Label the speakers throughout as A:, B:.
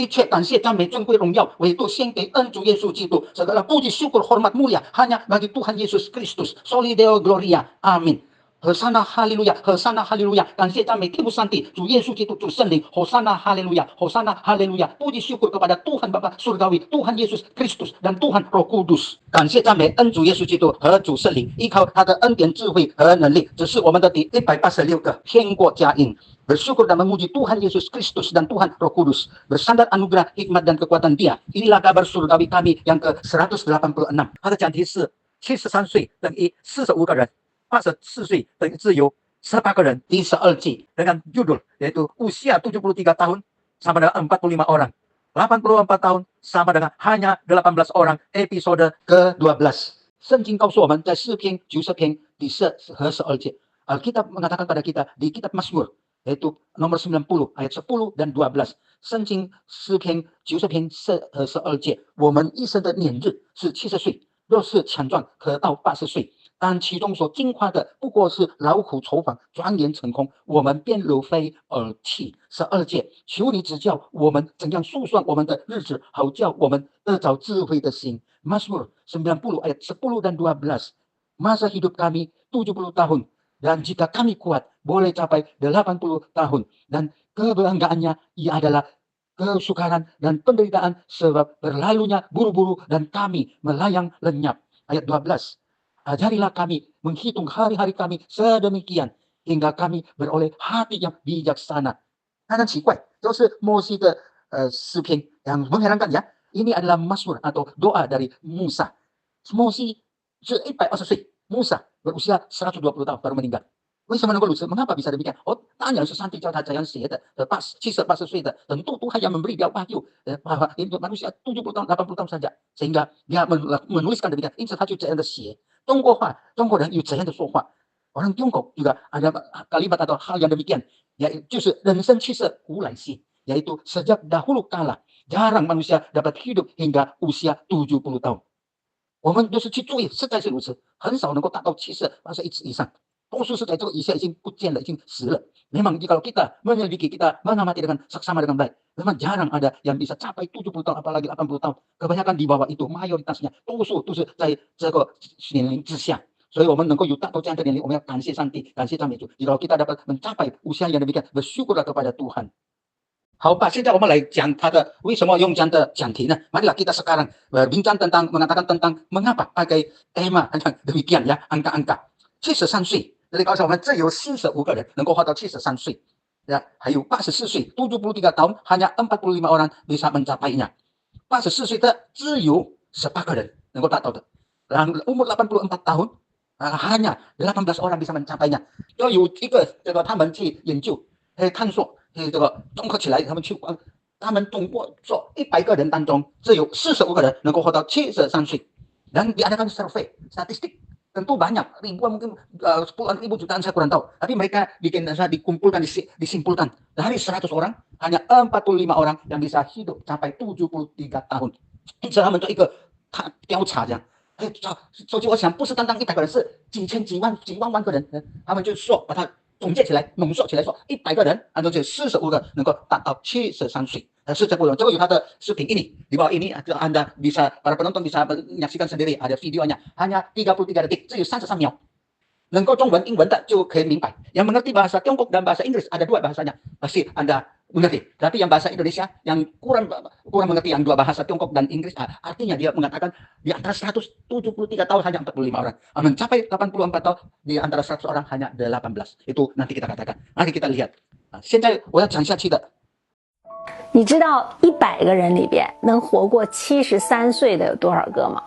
A: 切感谢赞美尊贵荣耀唯独献给恩主耶稣基督。Segala puji syukur hormat mulia hanya bagi Tuhan Yesus Kristus. Soli Deo Gloria. Amin。和散那哈利路亚，和散那哈利路亚，感谢赞美天父上帝，主耶稣基督，主圣灵，和散那哈利路亚，和散那哈利路亚，puji syukur kepada Tuhan Bapa Surgawi, Tuhan Yesus Kristus dan Tuhan Roh Kudus。感谢赞美恩主耶稣基督和主圣灵，依靠他的恩典、智慧和能力。这是我们的第186个天国佳音。Bersyukur dan memuji Tuhan Yesus Kristus dan Tuhan Roh Kudus. Bersandar anugerah, hikmat dan kekuatan Dia. Inilah kabar surgawi kami yang ke-186。他的讲题是73岁等于45个人。84岁等于自由18个人di 12 dengan judul yaitu usia 73 tahun sama dengan 45 orang, 84 tahun sama dengan hanya 18 orang, episode ke-12。圣经告诉我们在诗篇90篇第10和12节， Alkitab mengatakan pada kita di kitab Mazmur yaitu nomor 90 ayat 10 dan 12。 圣经诗篇90篇10和12节， 我们一生的年日是70岁， 若是强壮可到80岁， 但其中所惊夸的不过是劳苦愁烦，转眼成空，我们便如飞而去。12节， 求你指教我们怎样数算我们的日子，好叫我们得着智慧的心。 Mazmur 90 ayat 10 dan 12。 Masa hidup kami 70 tahun, dan jika kami kuat boleh capai 80 tahun, dan kebanggaannya ia adalah kesukaran dan penderitaan sebab berlalunya buru-buru dan kami melayang lenyap. Ayat 12. Ajarilah kami menghitung hari-hari kami sedemikian hingga kami beroleh hati yang bijaksana。 当然奇怪，都是摩西的诗篇yang mengherankan ya. Ini adalah Mazmur atau doa dari Musa. Mosi 是120岁， Musa berusia 120 tahun baru meninggal。 为什么能够如此？ Mengapa bisa demikian? Oh, 当然是上帝教他这样写的。 70-80 岁的tentu Tuhan yang memberi dia wahyu bahwa ini manusia 70 tahun 80 tahun saja, sehingga dia menuliskan demikian， 因此他就这样的写。 中国话， 中国人有这样的说话。 Orang Tiongkok juga ada kalimat atau hal yang demikian， yaitu 就是人生气色古来稀， yaitu sejak dahulu kala jarang manusia dapat hidup hingga usia 70 tahun。 我们就是去注意，实在是如此， 很少能够达到70-80 以上， 多数是在这个以下已经不见了，已经死了。 Memang kalau kita menyelidiki, kita mengamati dengan seksama dengan baik, memang jarang ada yang bisa capai 70 tahun apalagi 80 tahun. Kebanyakan di bawah itu， mayoritasnya 多数都是在这个年龄之下。 所以我们能够有达到这样的年龄， 我们要感谢上帝， 感谢赞美主。 Jika kita dapat mencapai usia yang demikian, bersyukurlah kepada Tuhan。 好吧，现在我们来讲他的为什么用这样的讲题呢？ Marilah kita sekarang berbincang tentang mengatakan tentang mengapa pakai tema demikian ya, angka-angka。 73岁， 这里告诉我们这有45个人能够活到73岁ya， 还有84岁 73 tahun hanya 45 orang bisa mencapainya。 84岁的只有18个人能够达到的， dan umur 84 tahun hanya 18 orang bisa mencapainya。 就有一个这个他们去研究探索， 这个综合起来， 他们通过做100个人当中， 只有45个人能够活到73岁。 Dan diadakan survei statistik, tentu banyak ribuan, mungkin puluhan ribu jutaan, saya kurang tahu. Tapi mereka dikumpulkan, disimpulkan dari 100 orang hanya 45 orang yang bisa hidup sampai 73 tahun。 因此他们做一个调查这样。 手机我想不是单单100个人，是几千几万个人， 他们就说把它总结起来，浓缩起来，说100个人按照这45个能够达到73岁， 是这个有他的视频ini di bawah ini Anda bisa, para penonton bisa menyaksikan sendiri, ada videonya hanya 33 detik， 只有33秒， 能够中文英文的就可以明白， yang mengerti bahasa Tiongkok dan bahasa Inggris ada dua bahasanya pasti Anda mengerti. Tapi yang bahasa Indonesia yang kurang mengerti yang dua bahasa Tiongkok dan Inggris, artinya dia mengatakan di antara 173 tahun hanya 45 orang, mencapai 84 tahun di antara 100 orang hanya 18。 Itu nanti kita katakan, nanti kita lihat。 现在我要讲下去的。
B: 你知道100个人里边能活过73岁的有多少个吗？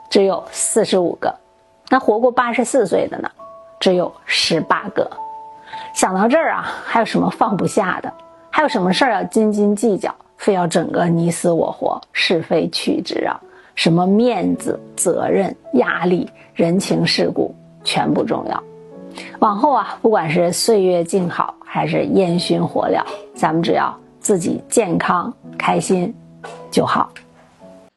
B: 只有45个。那活过84岁的呢？只有18个。想到这儿啊，还有什么放不下的？还有什么事儿要斤斤计较，非要整个你死我活，是非曲直啊？什么面子、责任、压力、人情世故，全不重要。往后啊，不管是岁月静好，还是烟熏火燎，咱们只要自己健康开心就好。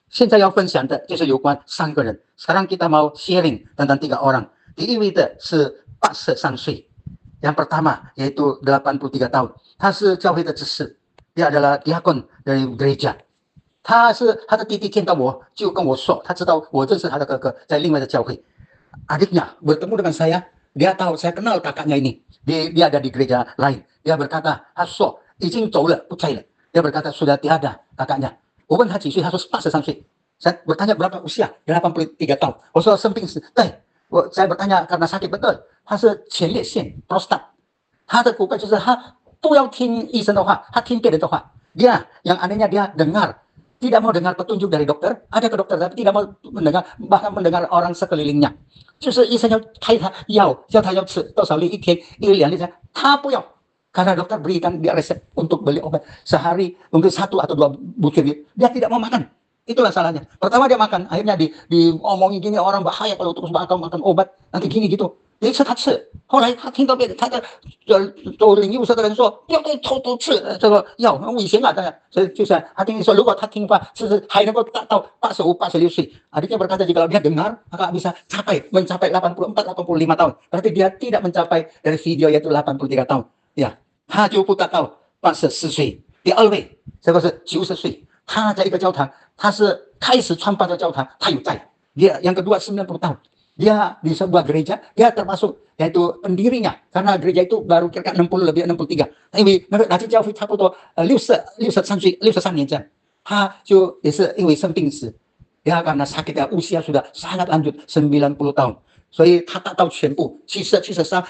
A: 现在要分享的就是有关3个人。Sekarang kita mau sharing tentang 3 orang。 第一位的是83岁， yang pertama yaitu 83 tahun， 他是教会的执事。dia adalah diakon dari gereja。他的弟弟见到我就跟我说，他知道我认识他的哥哥，在另外的教会。adiknya bertemu dengan saya, dia tahu saya kenal kakaknya ini. Dia ada di gereja lain. Dia berkata, 他说已经走了，不在了。dia berkata sudah tiada kakaknya。我问他几岁，他说83岁。saya bertanya berapa usia, 83 tahun。我说生病时，对，saya bertanya karena sakit betul， 他是前列腺 prostat， 他的骨骼就是他不要听医生的话，他听别人的话。dia yang anehnya dia tidak mau dengar petunjuk dari dokter, ada ke dokter tapi tidak mau mendengar, bahkan mendengar orang sekelilingnya。就是医生要开他药，叫他要吃多少粒一天，1粒2粒，他不要。karena dokter berikan dia resep untuk beli obat sehari mungkin 1 atau 2 butir, dia tidak mau makan. Itulah salahnya. Pertama dia makan, akhirnya diomongin gini, orang bahaya kalau terus makan obat, nanti gini gitu。有一次他吃，后来他听到别人他的走领右侧的人说不要再偷吃这个药，很危险啊！所以就是他听说，如果他听话，还能够达到85、86岁。adiknya berkata jika dia dengar, maka bisa mencapai 84, 85 tahun. Berarti dia tidak mencapai dari video yaitu 83 tahun. Ya， 他就不达到84岁。第二位，这个是90岁，他在一个教堂，他是开始创办的教堂，他有在。dia yang kedua 90 tahun。dia di sebuah gereja, dia termasuk yaitu pendirinya, karena gereja itu baru kira 60 lebih 63， 因为那个拿去教会差不多63岁63年这样。他就也是因为生病时，ya karena sakitnya usia sudah sangat lanjut 90 tahun， 所以他达到全部70、73、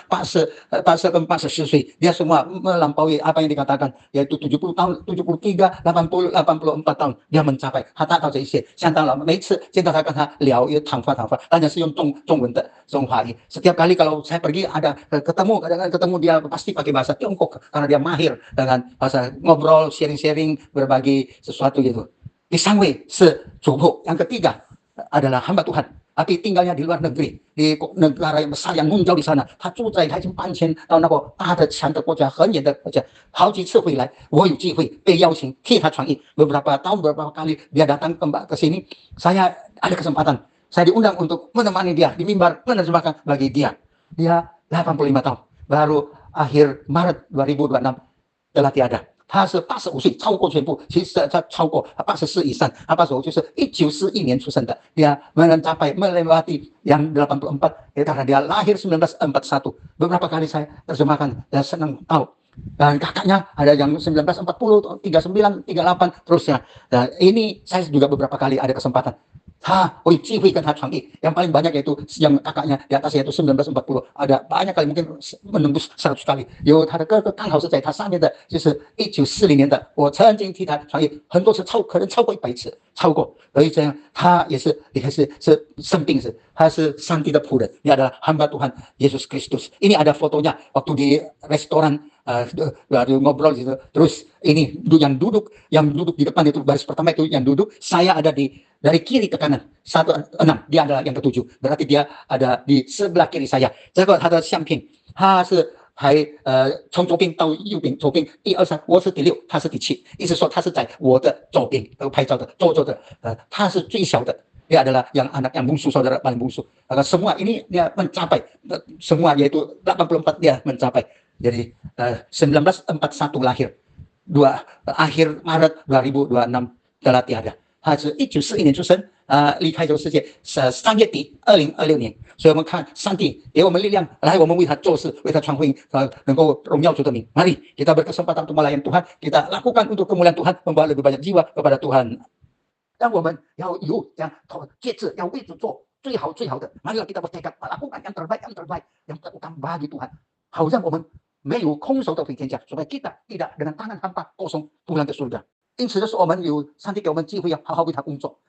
A: 80 跟84岁， dia semua melampaui apa yang dikatakan yaitu 70 tahun、73、80、84 tahun dia mencapai， 他达到这些。相当了，每一次见到他跟他聊也谈话，当然是用中文的中华语。setiap kali kalau saya pergi ada ketemu dia pasti pakai bahasa Tiongkok karena dia mahir dengan bahasa ngobrol, sharing, berbagi sesuatu gitu。第3位是主仆， yang ketiga adalah hamba Tuhan。tapi tinggalnya di luar negeri, di negara yang besar yang menjauh di sana。他已经搬迁到那个大的强的国家，很远的国家，好几次回来，我有机会被邀请替他传译。beberapa kali dia datang ke sini, saya ada kesempatan, saya diundang untuk menemani dia di mimbar menerjemahkan bagi dia。dia 85 tahun， baru akhir Maret 2026 telah tiada。他是85岁，超过全部，其实他超过84以上。85就是1941年出生的。dia mencapai melewati yang 84 karena dia lahir 1941。beberapa kali saya terjemahkan dan senang tahu. Dan kakaknya ada yang 1940, 39, 38 terusnya. Dan ini saya juga beberapa kali ada kesempatan。我有机会跟他传译，yang paling banyak yaitu yang kakaknya di atas yaitu 1940， ada banyak kali mungkin menembus 100 kali。有他的哥哥刚好是在他上面的，就是1940年的，我曾经替他传译很多次，可能超过100次，超过。所以这样他也是生病时，他是上帝的仆人，dia adalah hamba Tuhan Yesus Kristus。ini ada fotonya waktu di restoran ngobrol gitu. Terus ini yang duduk di depan itu baris pertama itu yang duduk, saya ada dari kiri ke kanan 16， dia adalah yang ke7， berarti dia ada di sebelah kiri saya。这个他的相片，他是从左边到右边，左边1、2、3，我是第6，他是第7，意思说他是在我的左边拍照的，坐着，他是最小的。dia adalah yang anak yang bungsu, saudara paling bungsu。semua ini dia mencapai semua yaitu 84 dia mencapai。jadi 1941 lahir， akhir Maret 2026 telah tiada。他是1941年出生，离开这个世界3月底2026年。所以我们看上帝给我们力量，来我们为他做事，为他传福音，能够荣耀主的名。Mari kita berkesempatan untuk melayani Tuhan, kita lakukan untuk kemuliaan Tuhan, membawa lebih banyak jiwa kepada Tuhan。让我们要有这样节制，要为主做最好的。marilah kita bertekad lakukan yang terbaik yang terutama bagi Tuhan， 好让我们没有空手的回天家， supaya kita tidak dengan tangan hampa kosong pulang ke surga。因此就是我们有上帝给我们机会要好好为他工作。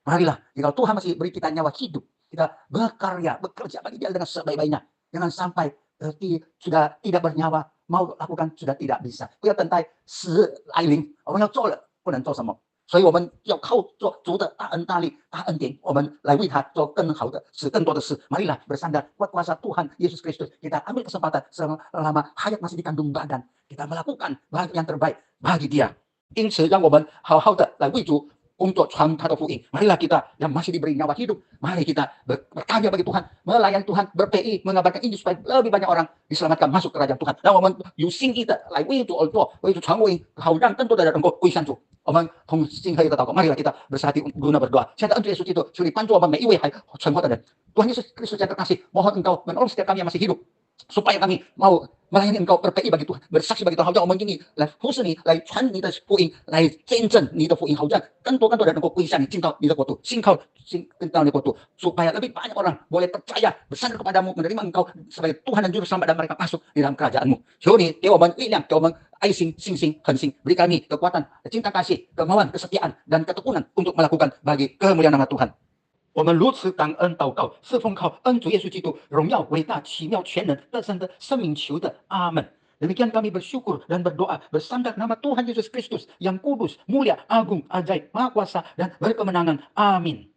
A: marilah jika Tuhan masih beri kita nyawa hidup, kita bekerja bagi dia dengan sebaik-baiknya. Jangan sampai sudah tidak bernyawa, mau lakukan sudah tidak bisa。不要等待死来临，我们要做了不能做什么。所以我们要靠做主的大恩大力大恩典，我们来为他做更好的事，更多的事。marilah bersandar kuat kuasa Tuhan Yesus Kristus， kita ambil kesempatan selama hayat masih di kandung badan， kita melakukan yang terbaik bagi dia。因此让我们好好的来为主 untuk传他的福音. Marilah kita yang masih diberi nyawa hidup, mari kita berkarya bagi Tuhan, melayani Tuhan, berPI, mengabarkan Injil supaya lebih banyak orang diselamatkan masuk kerajaan Tuhan. 让我们有新意的来为主而做，为主传福音，好让更多的人能够归向主。我们同心合一的祷告，marilah kita bersatu guna berdoa. 现在恩主耶稣基督，求你帮助我们每一位还存活的人。Tuhan Yesus Kristus yang terkasih, mohon Engkau menolong setiap kami yang masih hidup, supaya kami mau melayani Engkau, berPI bagi Tuhan, bersaksi bagi Tuhan，好让我们愿意来服侍你，来传你的福音，来见证你的福音，好让更多人能够归向你，进到你的国度，信到你的国度，supaya lebih banyak orang boleh percaya, bersandar kepadamu, menerima Engkau sebagai Tuhan dan Juru Selamat, dan mereka masuk di dalam kerajaan-Mu. 求你给我们力量，给我们爱心、信心、恒心，beri kami kekuatan, cinta kasih, kemauan, kesetiaan, dan ketekunan untuk melakukan bagi kemuliaan nama Tuhan. 我们如此感恩祷告，是奉靠恩主耶稣基督荣耀、伟大、奇妙、全能、得胜的生命求的，阿门。Demikian kami bersyukur dan berdoa bersandar nama Tuhan Yesus Kristus yang kudus, mulia, agung, ajaib, maha kuasa, dan berkemenangan. Amin.